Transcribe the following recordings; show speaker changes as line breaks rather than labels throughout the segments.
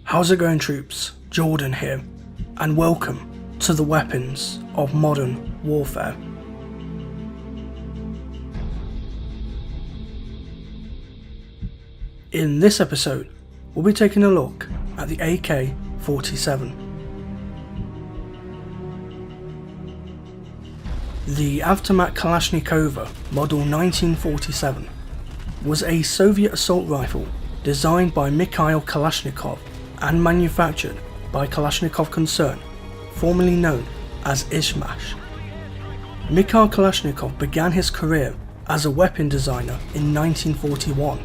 How's it going, troops? Jordan here, and welcome to the weapons of modern warfare. In this episode, we'll be taking a look at the AK-47. The Avtomat Kalashnikova Model 1947 was a Soviet assault rifle designed by Mikhail Kalashnikov and manufactured by Kalashnikov Concern, formerly known as Izhmash. Mikhail Kalashnikov began his career as a weapon designer in 1941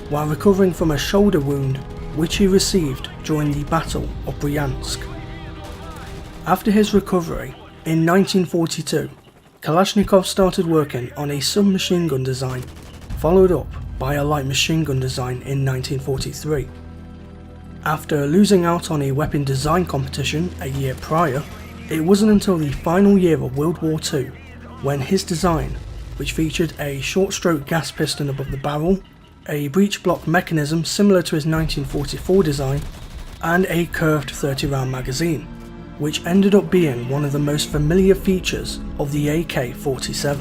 while recovering from a shoulder wound which he received during the Battle of Bryansk. After his recovery, in 1942, Kalashnikov started working on a submachine gun design, followed up by a light machine gun design in 1943. After losing out on a weapon design competition a year prior, it wasn't until the final year of World War II when his design, which featured a short-stroke gas piston above the barrel, a breech block mechanism similar to his 1944 design, and a curved 30-round magazine, which ended up being one of the most familiar features of the AK-47.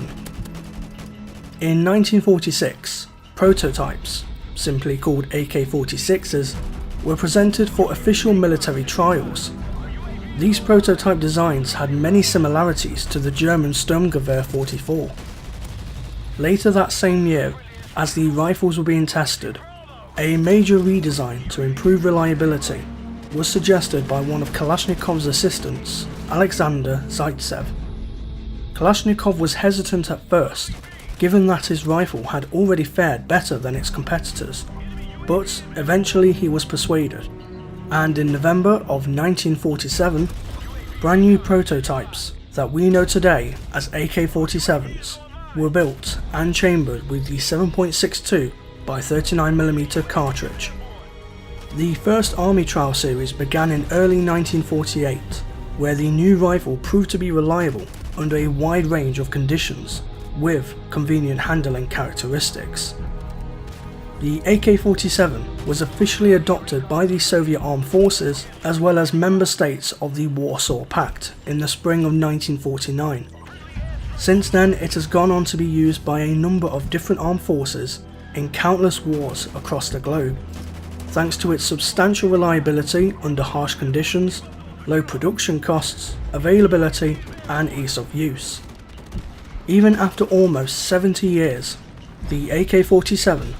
In 1946, prototypes, simply called AK-46s, were presented for official military trials. These prototype designs had many similarities to the German Sturmgewehr 44. Later that same year, as the rifles were being tested, a major redesign to improve reliability was suggested by one of Kalashnikov's assistants, Alexander Zaitsev. Kalashnikov was hesitant at first, given that his rifle had already fared better than its competitors, but eventually he was persuaded, and in November of 1947, brand new prototypes that we know today as AK-47s were built and chambered with the 7.62 by 39mm cartridge. The first Army trial series began in early 1948, where the new rifle proved to be reliable under a wide range of conditions with convenient handling characteristics. The AK-47 was officially adopted by the Soviet Armed Forces as well as member states of the Warsaw Pact in the spring of 1949. Since then, it has gone on to be used by a number of different armed forces in countless wars across the globe, thanks to its substantial reliability under harsh conditions, low production costs, availability, and ease of use. Even after almost 70 years, the AK-47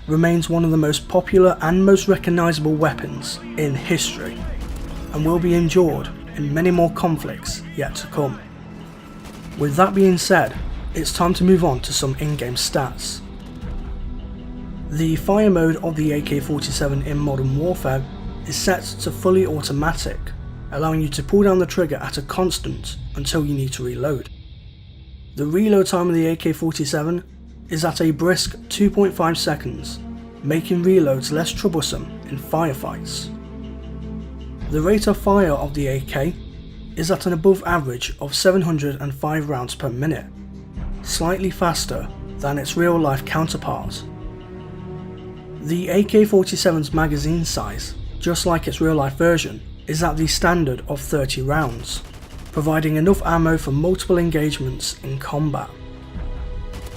remains one of the most popular and most recognisable weapons in history, and will be endured in many more conflicts yet to come. With that being said, it's time to move on to some in-game stats. The fire mode of the AK-47 in Modern Warfare is set to fully automatic, allowing you to pull down the trigger at a constant until you need to reload. The reload time of the AK-47 is at a brisk 2.5 seconds, making reloads less troublesome in firefights. The rate of fire of the AK is at an above average of 705 rounds per minute, slightly faster than its real-life counterpart. The AK-47's magazine size, just like its real-life version, is at the standard of 30 rounds, providing enough ammo for multiple engagements in combat.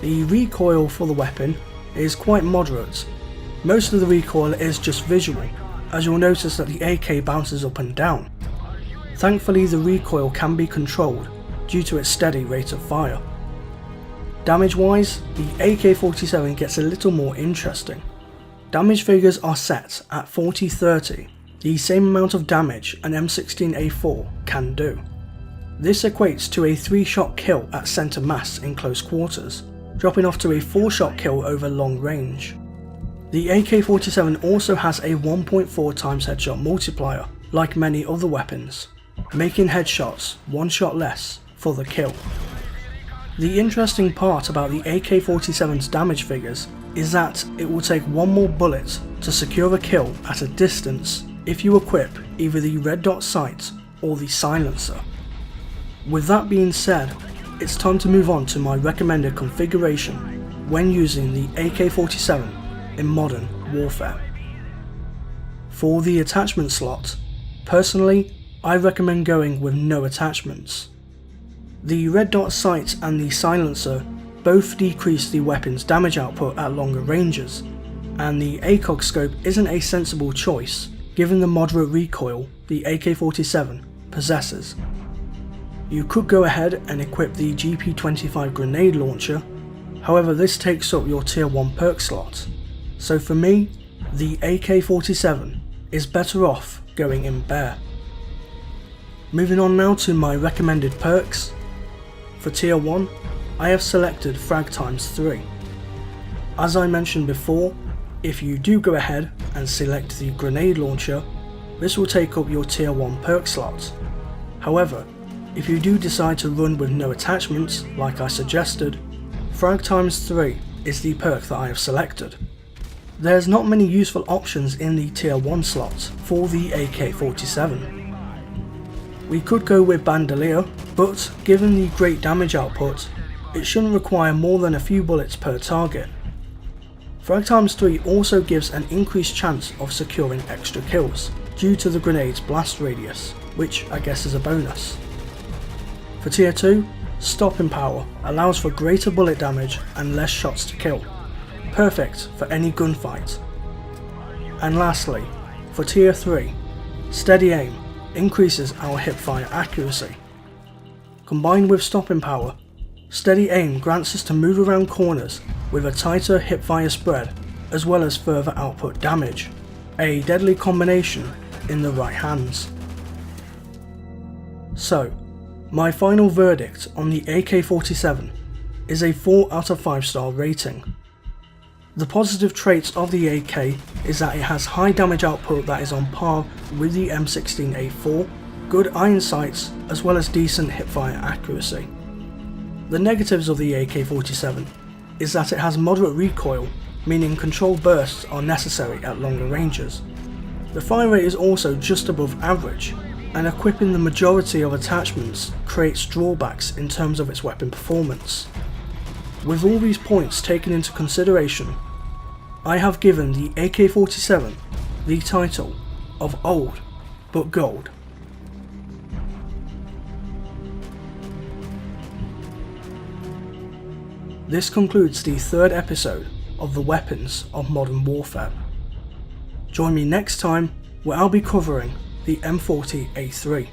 The recoil for the weapon is quite moderate. Most of the recoil is just visual, as you'll notice that the AK bounces up and down. Thankfully, the recoil can be controlled due to its steady rate of fire. Damage wise, the AK-47 gets a little more interesting. Damage figures are set at 40-30, the same amount of damage an M16A4 can do. This equates to a 3-shot kill at centre mass in close quarters, dropping off to a 4-shot kill over long range. The AK-47 also has a 1.4 times headshot multiplier, like many other weapons, making headshots 1 shot less for the kill. The interesting part about the AK-47's damage figures is that it will take 1 more bullet to secure a kill at a distance if you equip either the red dot sight or the silencer. With that being said, it's time to move on to my recommended configuration when using the AK-47 in Modern Warfare. For the attachment slot, personally, I recommend going with no attachments. The red dot sight and the silencer both decrease the weapon's damage output at longer ranges, and the ACOG scope isn't a sensible choice given the moderate recoil the AK-47 possesses. You could go ahead and equip the GP25 grenade launcher, however this takes up your tier 1 perk slot, so for me, the AK-47 is better off going in bare. Moving on now to my recommended perks. For tier 1, I have selected Frag ×3. As I mentioned before, if you do go ahead and select the grenade launcher, this will take up your tier 1 perk slot. However, if you do decide to run with no attachments, like I suggested, Frag ×3 is the perk that I have selected. There's not many useful options in the tier 1 slot for the AK-47. We could go with Bandolier, but given the great damage output, it shouldn't require more than a few bullets per target. Frag ×3 also gives an increased chance of securing extra kills, due to the grenade's blast radius, which I guess is a bonus. For tier 2, Stopping Power allows for greater bullet damage and less shots to kill, perfect for any gunfight. And lastly, for tier 3, Steady Aim increases our hipfire accuracy. Combined with Stopping Power, Steady Aim grants us to move around corners with a tighter hipfire spread as well as further output damage, a deadly combination in the right hands. So, my final verdict on the AK-47 is a 4 out of 5 star rating. The positive traits of the AK is that it has high damage output that is on par with the M16A4, good iron sights as well as decent hipfire accuracy. The negatives of the AK-47 is that it has moderate recoil, meaning controlled bursts are necessary at longer ranges. The fire rate is also just above average, and equipping the majority of attachments creates drawbacks in terms of its weapon performance. With all these points taken into consideration, I have given the AK-47 the title of Old but Gold. This concludes the 3rd episode of the Weapons of Modern Warfare. Join me next time where I'll be covering the M40A3.